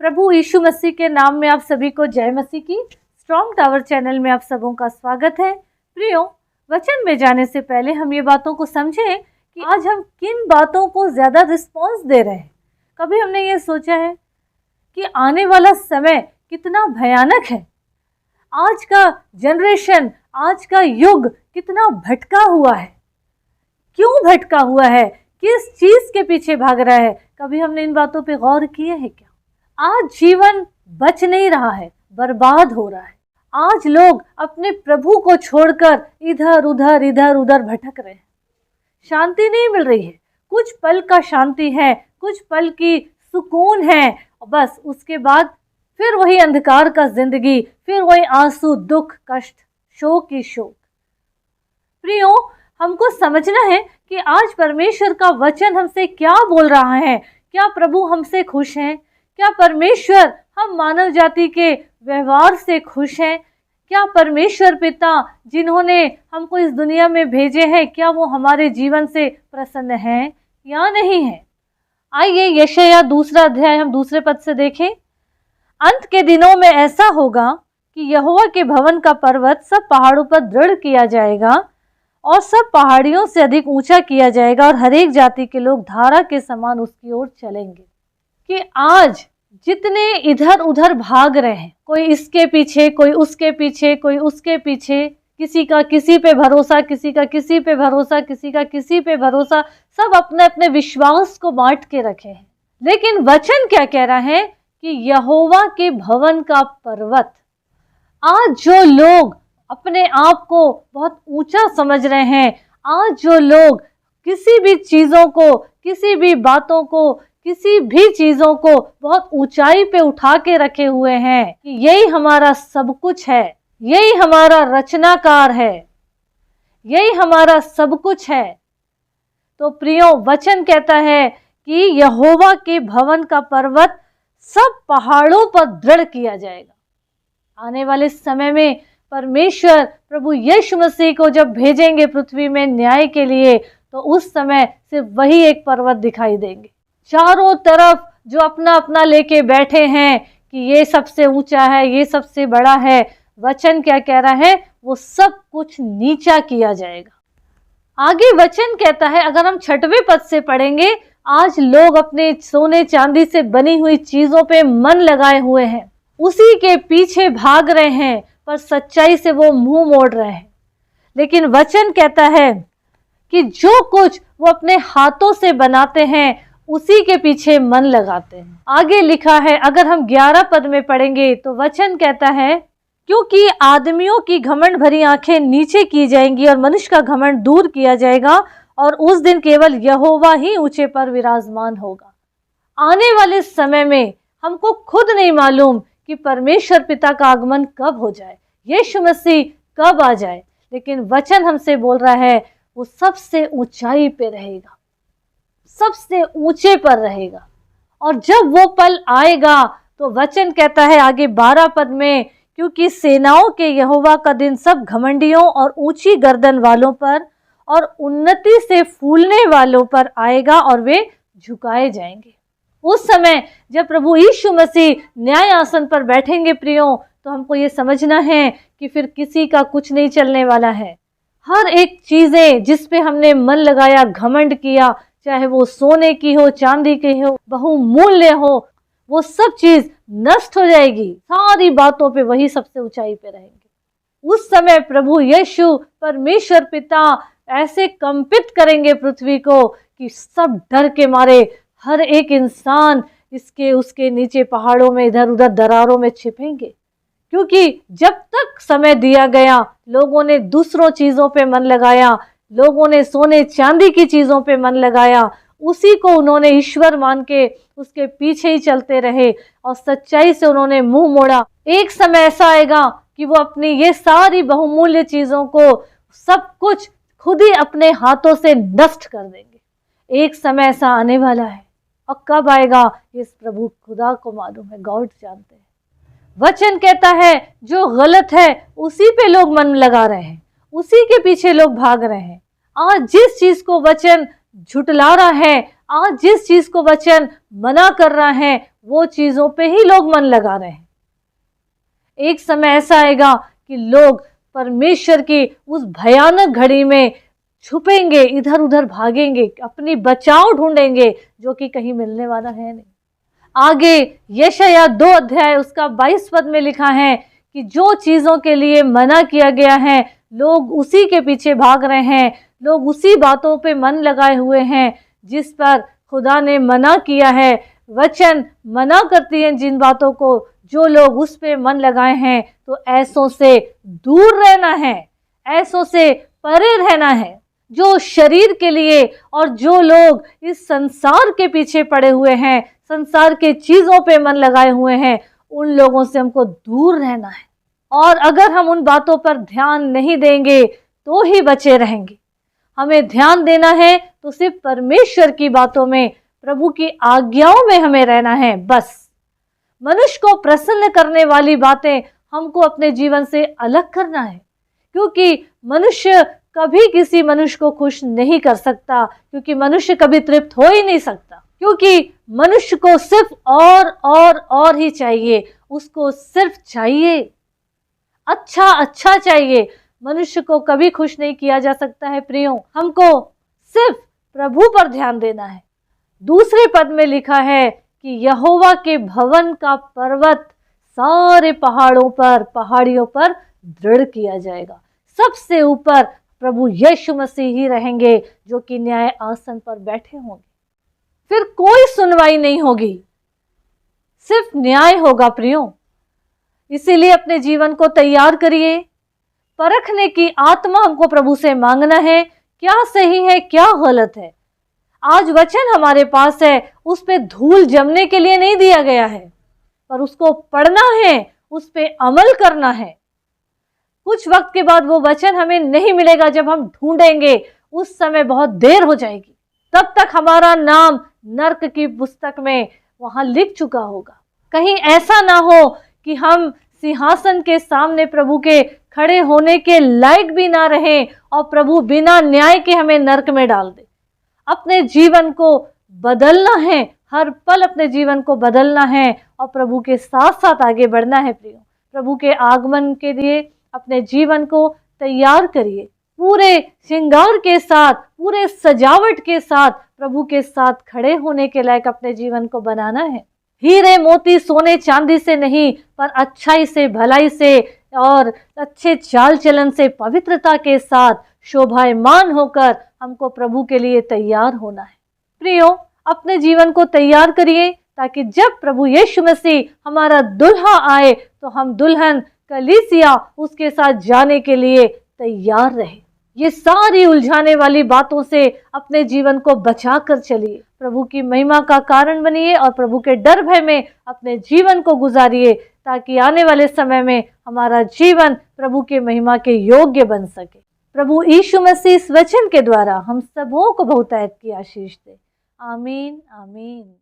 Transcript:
प्रभु यीशु मसीह के नाम में आप सभी को जय मसीह की। स्ट्रॉन्ग टावर चैनल में आप सबों का स्वागत है। प्रियो, वचन में जाने से पहले हम ये बातों को समझें कि आज हम किन बातों को ज़्यादा रिस्पॉन्स दे रहे हैं। कभी हमने ये सोचा है कि आने वाला समय कितना भयानक है? आज का जनरेशन, आज का युग कितना भटका हुआ है। क्यों भटका हुआ है? किस चीज़ के पीछे भाग रहा है? कभी हमने इन बातों पे गौर किए हैं क्या? आज जीवन बच नहीं रहा है, बर्बाद हो रहा है। आज लोग अपने प्रभु को छोड़कर इधर उधर भटक रहे हैं। शांति नहीं मिल रही है। कुछ पल का शांति है, कुछ पल की सुकून है, बस उसके बाद फिर वही अंधकार का जिंदगी, फिर वही आंसू, दुख, कष्ट, शोक ही शोक। प्रियो, हमको समझना है कि आज परमेश्वर का वचन हमसे क्या बोल रहा है। क्या प्रभु हमसे खुश हैं? क्या परमेश्वर हम मानव जाति के व्यवहार से खुश हैं? क्या परमेश्वर पिता जिन्होंने हमको इस दुनिया में भेजे हैं, क्या वो हमारे जीवन से प्रसन्न हैं या नहीं है? आइए यशायाह 2 अध्याय हम 2 पद से देखें। अंत के दिनों में ऐसा होगा कि यहोवा के भवन का पर्वत सब पहाड़ों पर दृढ़ किया जाएगा और सब पहाड़ियों से अधिक ऊंचा किया जाएगा और हर एक जाति के लोग धारा के समान उसकी ओर चलेंगे। कि आज जितने इधर उधर भाग रहे हैं, कोई इसके पीछे, कोई उसके पीछे, कोई उसके पीछे, किसी का किसी पे भरोसा, किसी का किसी पे भरोसा, किसी का किसी पे भरोसा, सब अपने अपने विश्वास को बांट के रखे हैं। लेकिन वचन क्या कह रहा है कि यहोवा के भवन का पर्वत। आज जो लोग अपने आप को बहुत ऊंचा समझ रहे हैं, आज जो लोग किसी भी चीज़ों को, किसी भी बातों को, किसी भी चीज़ों को बहुत ऊंचाई पे उठा के रखे हुए हैं कि यही हमारा सब कुछ है, यही हमारा रचनाकार है, यही हमारा सब कुछ है। तो प्रियो, वचन कहता है कि यहोवा के भवन का पर्वत सब पहाड़ों पर दृढ़ किया जाएगा। आने वाले समय में परमेश्वर प्रभु यीशु मसीह को जब भेजेंगे पृथ्वी में न्याय के लिए, तो उस समय सिर्फ वही एक पर्वत दिखाई देंगे। चारों तरफ जो अपना अपना लेके बैठे हैं कि ये सबसे ऊंचा है, ये सबसे बड़ा है, वचन क्या कह रहा है? वो सब कुछ नीचा किया जाएगा। आगे वचन कहता है, अगर हम 6वें पद से पढ़ेंगे, आज लोग अपने सोने चांदी से बनी हुई चीजों पे मन लगाए हुए हैं, उसी के पीछे भाग रहे हैं, पर सच्चाई से वो मुंह मोड़ रहे हैं। लेकिन वचन कहता है कि जो कुछ वो अपने हाथों से बनाते हैं, उसी के पीछे मन लगाते हैं। आगे लिखा है, अगर हम 11 पद में पढ़ेंगे तो वचन कहता है, क्योंकि आदमियों की घमंड भरी आंखें नीचे की जाएंगी और मनुष्य का घमंड दूर किया जाएगा और उस दिन केवल यहोवा ही ऊंचे पर विराजमान होगा। आने वाले समय में हमको खुद नहीं मालूम कि परमेश्वर पिता का आगमन कब हो जाए, यीशु मसीह कब आ जाए, लेकिन वचन हमसे बोल रहा है वो सबसे ऊंचाई पे रहेगा, सबसे ऊंचे पर रहेगा। और जब वो पल आएगा तो वचन कहता है आगे 12 पद में, क्योंकि सेनाओं के यहोवा का दिन सब घमंडियों और ऊंची गर्दन वालों पर और उन्नति से फूलने वालों पर आएगा और वे झुकाए जाएंगे। उस समय जब प्रभु यीशु मसीह न्याय आसन पर बैठेंगे प्रियो, तो हमको ये समझना है कि फिर किसी का कुछ नहीं चलने वाला है। हर एक चीजें जिस पे हमने मन लगाया, घमंड किया, चाहे वो सोने की हो, चांदी की हो, बहुमूल्य हो, वो सब चीज नष्ट हो जाएगी। सारी बातों पे वही सबसे ऊंचाई पे रहेंगे। उस समय प्रभु यीशु परमेश्वर पिता ऐसे कंपित करेंगे पृथ्वी को कि सब डर के मारे हर एक इंसान इसके उसके नीचे पहाड़ों में, इधर उधर दरारों में छिपेंगे। क्योंकि जब तक समय दिया गया, लोगों ने दूसरों चीजों पे मन लगाया, लोगों ने सोने चांदी की चीजों पे मन लगाया, उसी को उन्होंने ईश्वर मान के उसके पीछे ही चलते रहे और सच्चाई से उन्होंने मुंह मोड़ा। एक समय ऐसा आएगा कि वो अपनी ये सारी बहुमूल्य चीजों को, सब कुछ खुद ही अपने हाथों से नष्ट कर देंगे। एक समय ऐसा आने वाला है, और कब आएगा इस प्रभु खुदा को मालूम है, गॉड जानते हैं। वचन कहता है जो गलत है उसी पे लोग मन लगा रहे हैं, उसी के पीछे लोग भाग रहे हैं। आज जिस चीज को वचन झुटला रहा है, आज जिस चीज को वचन मना कर रहा है वो चीजों पे ही लोग मन लगा रहे हैं। एक समय ऐसा आएगा कि लोग परमेश्वर की उस भयानक घड़ी में छुपेंगे, इधर उधर भागेंगे, अपनी बचाव ढूंढेंगे, जो कि कहीं मिलने वाला है नहीं। आगे यशायाह 2 अध्याय उसका 22 पद में लिखा है कि जो चीजों के लिए मना किया गया है लोग उसी के पीछे भाग रहे हैं, लोग उसी बातों पे मन लगाए हुए हैं जिस पर खुदा ने मना किया है। वचन मना करती है जिन बातों को, जो लोग उस पे मन लगाए हैं, तो ऐसों से दूर रहना है, ऐसों से परे रहना है। जो शरीर के लिए और जो लोग इस संसार के पीछे पड़े हुए हैं, संसार के चीजों पे मन लगाए हुए हैं, उन लोगों से हमको दूर रहना है। और अगर हम उन बातों पर ध्यान नहीं देंगे तो ही बचे रहेंगे। हमें ध्यान देना है तो सिर्फ परमेश्वर की बातों में, प्रभु की आज्ञाओं में हमें रहना है बस। मनुष्य को प्रसन्न करने वाली बातें हमको अपने जीवन से अलग करना है, क्योंकि मनुष्य कभी किसी मनुष्य को खुश नहीं कर सकता, क्योंकि मनुष्य कभी तृप्त हो ही नहीं सकता, क्योंकि मनुष्य को सिर्फ और ही चाहिए। उसको सिर्फ चाहिए अच्छा अच्छा चाहिए। मनुष्य को कभी खुश नहीं किया जा सकता है प्रियो। हमको सिर्फ प्रभु पर ध्यान देना है। दूसरे पद में लिखा है कि यहोवा के भवन का पर्वत सारे पहाड़ियों पर दृढ़ किया जाएगा। सबसे ऊपर प्रभु यीशु मसीह ही रहेंगे, जो कि न्याय आसन पर बैठे होंगे। फिर कोई सुनवाई नहीं होगी, सिर्फ न्याय होगा प्रियो। इसीलिए अपने जीवन को तैयार करिए। परखने की आत्मा हमको प्रभु से मांगना है, क्या सही है क्या गलत है। आज वचन हमारे पास है, उस पे धूल जमने के लिए नहीं दिया गया है, पर उसको पढ़ना है, उस पे अमल करना है। कुछ वक्त के बाद वो वचन हमें नहीं मिलेगा। जब हम ढूंढेंगे उस समय बहुत देर हो जाएगी। तब तक हमारा नाम नर्क की पुस्तक में वहां लिख चुका होगा। कहीं ऐसा ना हो कि हम सिंहासन के सामने प्रभु के खड़े होने के लायक भी ना रहें और प्रभु बिना न्याय के हमें नर्क में डाल दे। अपने जीवन को बदलना है, हर पल अपने जीवन को बदलना है और प्रभु के साथ साथ आगे बढ़ना है प्रियो। प्रभु के आगमन के लिए अपने जीवन को तैयार करिए। पूरे श्रृंगार के साथ, पूरे सजावट के साथ प्रभु के साथ खड़े होने के लायक अपने जीवन को बनाना है। हीरे मोती सोने चांदी से नहीं, पर अच्छाई से, भलाई से और अच्छे चाल चलन से, पवित्रता के साथ शोभायमान होकर हमको प्रभु के लिए तैयार होना है। प्रियो, अपने जीवन को तैयार करिए ताकि जब प्रभु यीशु मसीह हमारा दुल्हा आए तो हम दुल्हन कलीसिया उसके साथ जाने के लिए तैयार रहे। ये सारी उलझाने वाली बातों से अपने जीवन को बचा कर चलिए। प्रभु की महिमा का कारण बनिए और प्रभु के डर भय में अपने जीवन को गुजारिए, ताकि आने वाले समय में हमारा जीवन प्रभु के महिमा के योग्य बन सके। प्रभु यीशु मसीह इस वचन के द्वारा हम सबों को बहुतायत की आशीष दे। आमीन आमीन।